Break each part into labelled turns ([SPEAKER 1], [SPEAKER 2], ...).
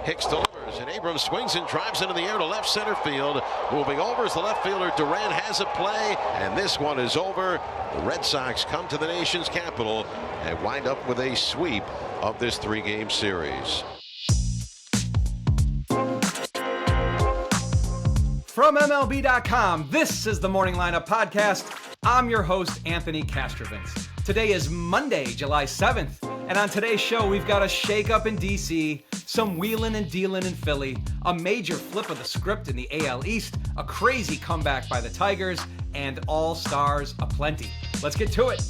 [SPEAKER 1] Hicks delivers, and Abrams swings and drives into the air to left center field. Moving over is the left fielder. Duran has a play, and this one is over. The Red Sox come to the nation's capital and wind up with a sweep of this 3-game series.
[SPEAKER 2] From MLB.com, this is the Morning Lineup Podcast. I'm your host, Anthony Castrovins. Today is Monday, July 7th, and on today's show, we've got a shakeup in D.C., some wheeling and dealing in Philly, a major flip of the script in the AL East, a crazy comeback by the Tigers, and all-stars aplenty. Let's get to it.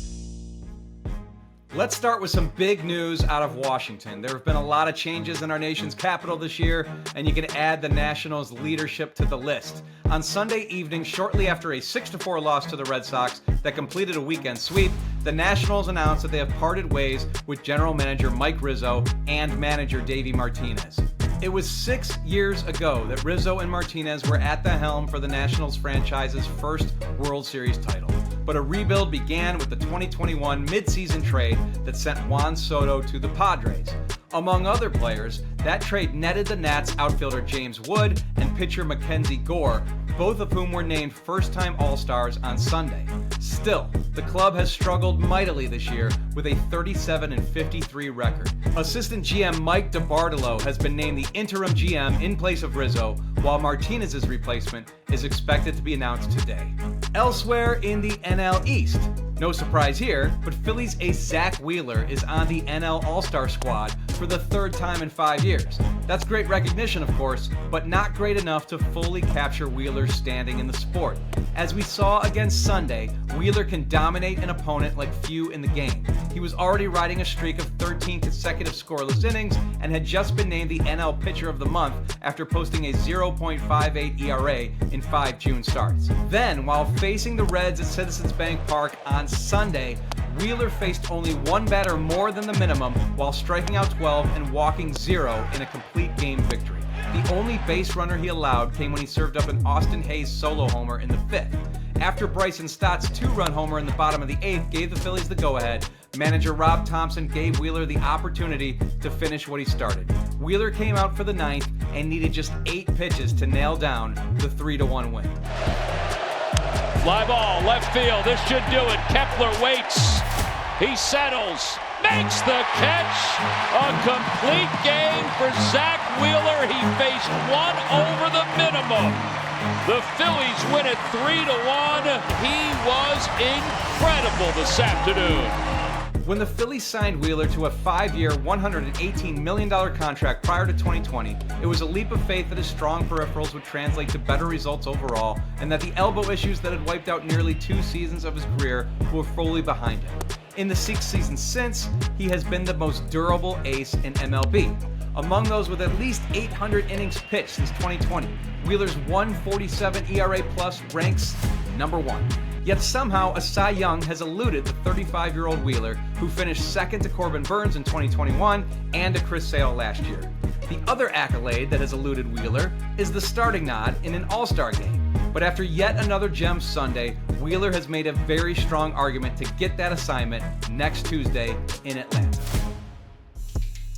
[SPEAKER 2] Let's start with some big news out of Washington. There have been a lot of changes in our nation's capital this year, and you can add the Nationals' leadership to the list. On Sunday evening, shortly after a 6-4 loss to the Red Sox that completed a weekend sweep, the Nationals announced that they have parted ways with general manager Mike Rizzo and manager Davey Martinez. It was 6 years ago that Rizzo and Martinez were at the helm for the Nationals franchise's first World Series title. But a rebuild began with the 2021 midseason trade that sent Juan Soto to the Padres. Among other players, that trade netted the Nats outfielder James Wood and pitcher Mackenzie Gore, both of whom were named first-time All-Stars on Sunday. Still, the club has struggled mightily this year with a 37-53 record. Assistant GM Mike DiBartolo has been named the interim GM in place of Rizzo, while Martinez's replacement is expected to be announced today. Elsewhere in the NL East, no surprise here, but Philly's ace Zack Wheeler is on the NL All-Star squad for the third time in 5 years. That's great recognition, of course, but not great enough to fully capture Wheeler's standing in the sport. As we saw against Sunday, Wheeler can dominate an opponent like few in the game. He was already riding a streak of 13 consecutive scoreless innings and had just been named the NL Pitcher of the Month after posting a 0.58 ERA in 5 June starts. Then, while facing the Reds at Citizens Bank Park on Sunday, Wheeler faced only one batter more than the minimum while striking out 12 and walking 0 in a complete game victory. The only base runner he allowed came when he served up an Austin Hayes solo homer in the 5th. After Bryson Stott's 2-run homer in the bottom of the 8th gave the Phillies the go-ahead, manager Rob Thompson gave Wheeler the opportunity to finish what he started. Wheeler came out for the 9th and needed just 8 pitches to nail down the 3-1 win.
[SPEAKER 3] Fly ball, left field, this should do it. Kepler waits, he settles, makes the catch. A complete game for Zack Wheeler. He faced one over the minimum. The Phillies win it 3-1. He was incredible this afternoon.
[SPEAKER 2] When the Phillies signed Wheeler to a 5-year, $118 million contract prior to 2020, it was a leap of faith that his strong peripherals would translate to better results overall, and that the elbow issues that had wiped out nearly 2 seasons of his career were fully behind him. In the 6 seasons since, he has been the most durable ace in MLB. Among those with at least 800 innings pitched since 2020, Wheeler's 1.47 ERA plus ranks number 1. Yet somehow a Cy Young has eluded the 35-year-old Wheeler, who finished second to Corbin Burns in 2021 and to Chris Sale last year. The other accolade that has eluded Wheeler is the starting nod in an All-Star game. But after yet another gem Sunday, Wheeler has made a very strong argument to get that assignment next Tuesday in Atlanta.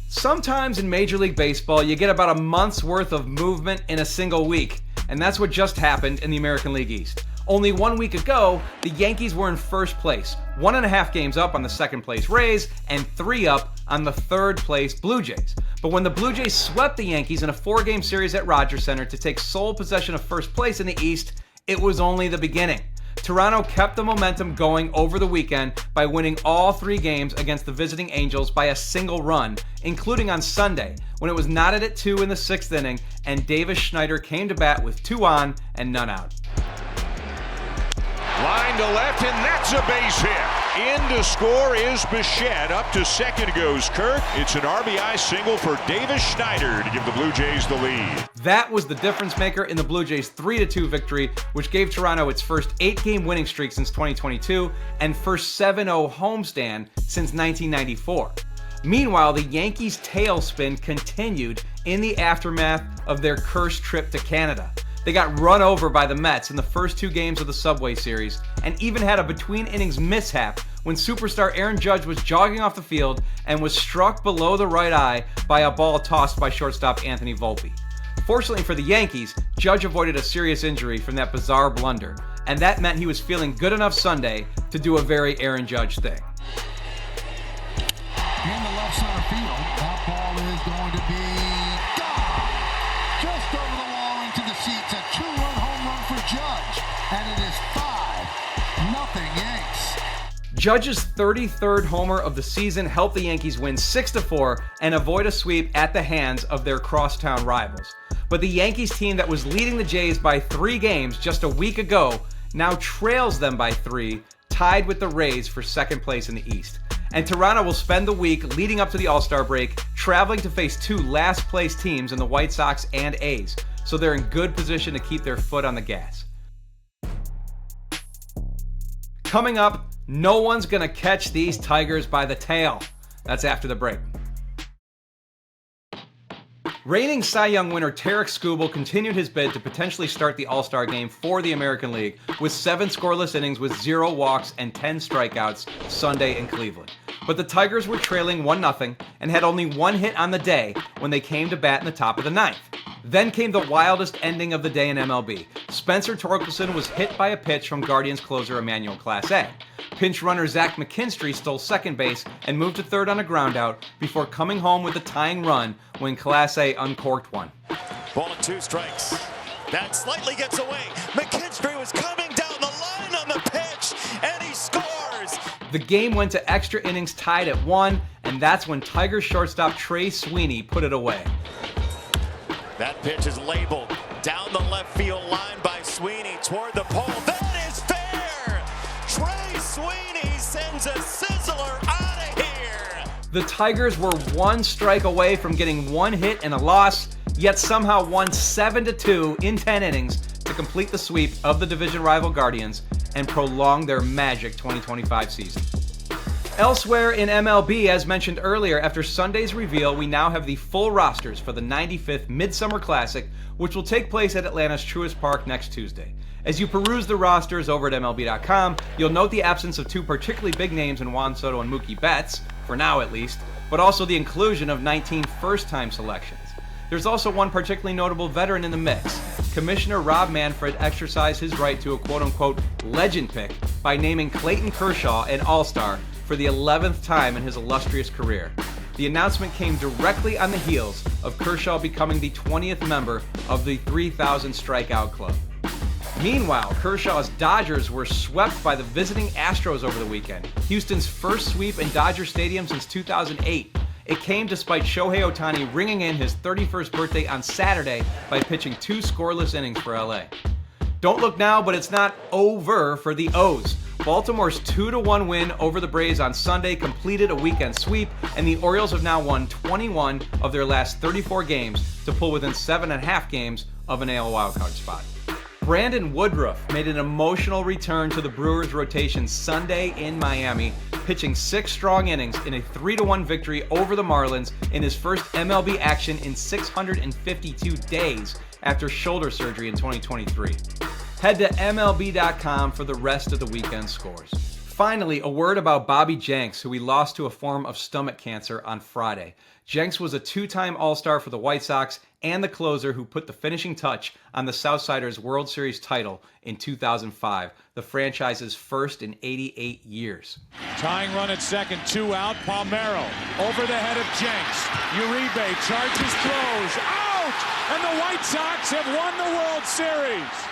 [SPEAKER 2] Sometimes in Major League Baseball, you get about a month's worth of movement in a single week, and that's what just happened in the American League East. Only 1 week ago, the Yankees were in first place, 1.5 games up on the second place Rays, and 3 up on the third place Blue Jays. But when the Blue Jays swept the Yankees in a 4-game series at Rogers Center to take sole possession of first place in the East, it was only the beginning. Toronto kept the momentum going over the weekend by winning all 3 games against the visiting Angels by a single run, including on Sunday, when it was knotted at 2 in the 6th inning, and Davis Schneider came to bat with 2 on and none out.
[SPEAKER 4] Line to left, and that's a base hit. In to score is Bichette. Up to second goes Kirk. It's an RBI single for Davis Schneider to give the Blue Jays the lead.
[SPEAKER 2] That was the difference maker in the Blue Jays' 3-2 victory, which gave Toronto its first 8-game winning streak since 2022 and first 7-0 homestand since 1994. Meanwhile, the Yankees' tailspin continued in the aftermath of their cursed trip to Canada. They got run over by the Mets in the first 2 games of the Subway Series, and even had a between-innings mishap when superstar Aaron Judge was jogging off the field and was struck below the right eye by a ball tossed by shortstop Anthony Volpe. Fortunately for the Yankees, Judge avoided a serious injury from that bizarre blunder, and that meant he was feeling good enough Sunday to do a very Aaron Judge thing.
[SPEAKER 5] In the left center field, that ball is going to be gone. Just over the wall into the seats, a 2-run home run for Judge, and it is 5-0 Yanks.
[SPEAKER 2] Judge's 33rd homer of the season helped the Yankees win 6-4 and avoid a sweep at the hands of their crosstown rivals. But the Yankees team that was leading the Jays by 3 games just a week ago now trails them by 3, tied with the Rays for second place in the East. And Toronto will spend the week leading up to the All-Star break traveling to face 2 last-place teams in the White Sox and A's, so they're in good position to keep their foot on the gas. Coming up, no one's gonna catch these Tigers by the tail. That's after the break. Reigning Cy Young winner Tarek Skubal continued his bid to potentially start the All-Star game for the American League with 7 scoreless innings with 0 walks and 10 strikeouts Sunday in Cleveland. But the Tigers were trailing 1-0 and had only 1 hit on the day when they came to bat in the top of the 9th. Then came the wildest ending of the day in MLB. Spencer Torkelson was hit by a pitch from Guardians closer Emmanuel Clase. Pinch runner Zach McKinstry stole second base and moved to third on a groundout before coming home with a tying run when Clase uncorked one.
[SPEAKER 6] Ball and 2 strikes. That slightly gets away. McKinstry was coming down the line on the pitch, and he scores!
[SPEAKER 2] The game went to extra innings tied at 1, and that's when Tigers shortstop Trey Sweeney put it away.
[SPEAKER 6] That pitch is labeled down the left field line by Sweeney toward the pole. That is fair! Trey Sweeney sends a sizzler out of here!
[SPEAKER 2] The Tigers were 1 strike away from getting 1 hit and a loss, yet somehow won 7-2 in 10 innings to complete the sweep of the division rival Guardians and prolong their magic 2025 season. Elsewhere in MLB, as mentioned earlier, after Sunday's reveal, we now have the full rosters for the 95th Midsummer Classic, which will take place at Atlanta's Truist Park next Tuesday. As you peruse the rosters over at MLB.com, you'll note the absence of 2 particularly big names in Juan Soto and Mookie Betts, for now at least, but also the inclusion of 19 first-time selections. There's also 1 particularly notable veteran in the mix. Commissioner Rob Manfred exercised his right to a quote-unquote legend pick by naming Clayton Kershaw an All-Star for the 11th time in his illustrious career. The announcement came directly on the heels of Kershaw becoming the 20th member of the 3,000 strikeout club. Meanwhile, Kershaw's Dodgers were swept by the visiting Astros over the weekend, Houston's first sweep in Dodger Stadium since 2008. It came despite Shohei Ohtani ringing in his 31st birthday on Saturday by pitching 2 scoreless innings for LA. Don't look now, but it's not over for the O's. Baltimore's 2-1 win over the Braves on Sunday completed a weekend sweep, and the Orioles have now won 21 of their last 34 games to pull within 7.5 games of an AL wildcard spot. Brandon Woodruff made an emotional return to the Brewers' rotation Sunday in Miami, pitching 6 strong innings in a 3-1 victory over the Marlins in his first MLB action in 652 days after shoulder surgery in 2023. Head to MLB.com for the rest of the weekend scores. Finally, a word about Bobby Jenks, who we lost to a form of stomach cancer on Friday. Jenks was a 2-time All-Star for the White Sox and the closer who put the finishing touch on the Southsiders' World Series title in 2005, the franchise's first in 88 years.
[SPEAKER 7] Tying run at second, 2 out. Palmeiro over the head of Jenks. Uribe charges, throws, out! And the White Sox have won the World Series.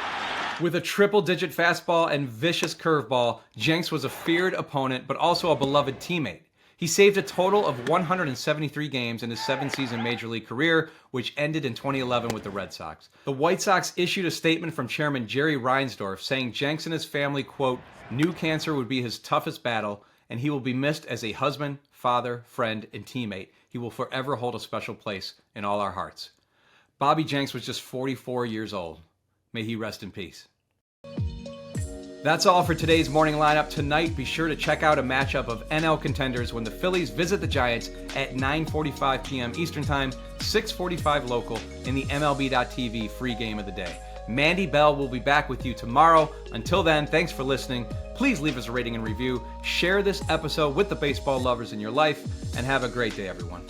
[SPEAKER 2] With a triple-digit fastball and vicious curveball, Jenks was a feared opponent, but also a beloved teammate. He saved a total of 173 games in his 7-season Major League career, which ended in 2011 with the Red Sox. The White Sox issued a statement from Chairman Jerry Reinsdorf saying Jenks and his family, quote, knew cancer would be his toughest battle, and he will be missed as a husband, father, friend, and teammate. He will forever hold a special place in all our hearts. Bobby Jenks was just 44 years old. May he rest in peace. That's all for today's morning lineup. Tonight, be sure to check out a matchup of NL contenders when the Phillies visit the Giants at 9:45 p.m. Eastern Time, 6:45 local in the MLB.TV free game of the day. Mandy Bell will be back with you tomorrow. Until then, thanks for listening. Please leave us a rating and review. Share this episode with the baseball lovers in your life, and have a great day, everyone.